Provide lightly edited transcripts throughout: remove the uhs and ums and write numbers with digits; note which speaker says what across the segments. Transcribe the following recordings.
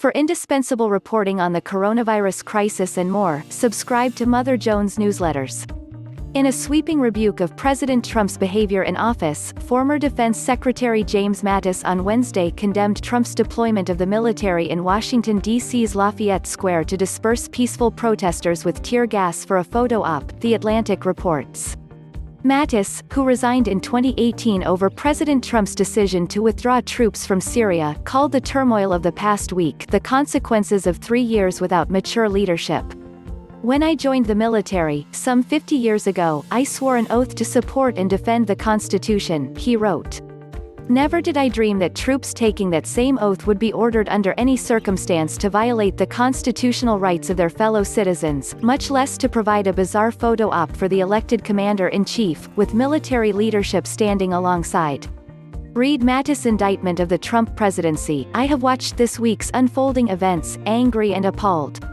Speaker 1: For indispensable reporting on the coronavirus crisis and more, subscribe to Mother Jones newsletters. In a sweeping rebuke of President Trump's behavior in office, former Defense Secretary James Mattis on Wednesday condemned Trump's deployment of the military in Washington, D.C.'s Lafayette Square to disperse peaceful protesters with tear gas for a photo op, The Atlantic reports. Mattis, who resigned in 2018 over President Trump's decision to withdraw troops from Syria, called the turmoil of the past week the consequences of 3 years without mature leadership. "When I joined the military, some 50 years ago, I swore an oath to support and defend the Constitution," he wrote. "Never did I dream that troops taking that same oath would be ordered under any circumstance to violate the constitutional rights of their fellow citizens, much less to provide a bizarre photo op for the elected commander-in-chief, with military leadership standing alongside." Read Mattis' indictment of the Trump presidency. "I have watched this week's unfolding events, angry and appalled.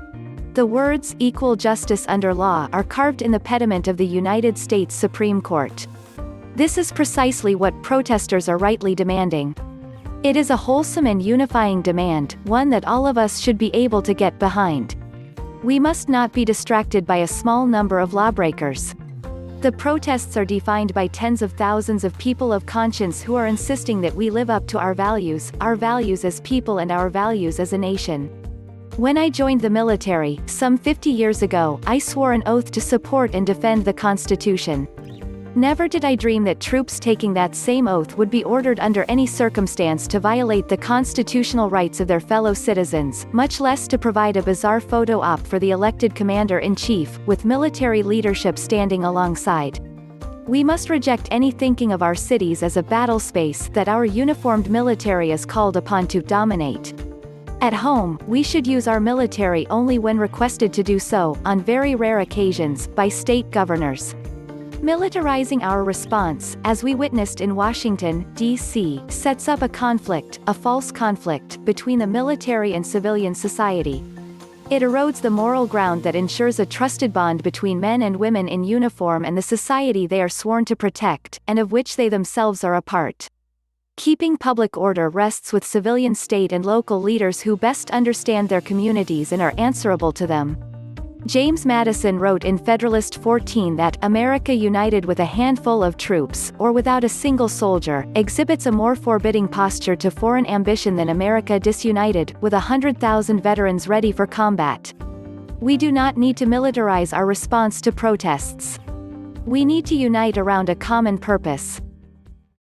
Speaker 1: The words, equal justice under law, are carved in the pediment of the United States Supreme Court. This is precisely what protesters are rightly demanding. It is a wholesome and unifying demand, one that all of us should be able to get behind. We must not be distracted by a small number of lawbreakers. The protests are defined by tens of thousands of people of conscience who are insisting that we live up to our values as people and our values as a nation. When I joined the military, some 50 years ago, I swore an oath to support and defend the Constitution. Never did I dream that troops taking that same oath would be ordered under any circumstance to violate the constitutional rights of their fellow citizens, much less to provide a bizarre photo op for the elected commander-in-chief, with military leadership standing alongside. We must reject any thinking of our cities as a battle space that our uniformed military is called upon to dominate. At home, we should use our military only when requested to do so, on very rare occasions, by state governors. Militarizing our response, as we witnessed in Washington, D.C., sets up a false conflict, between the military and civilian society. It erodes the moral ground that ensures a trusted bond between men and women in uniform and the society they are sworn to protect, and of which they themselves are a part. Keeping public order rests with civilian state and local leaders who best understand their communities and are answerable to them. James Mattis wrote in Federalist 14 that America united with a handful of troops, or without a single soldier, exhibits a more forbidding posture to foreign ambition than America disunited, with 100,000 veterans ready for combat. We do not need to militarize our response to protests. We need to unite around a common purpose.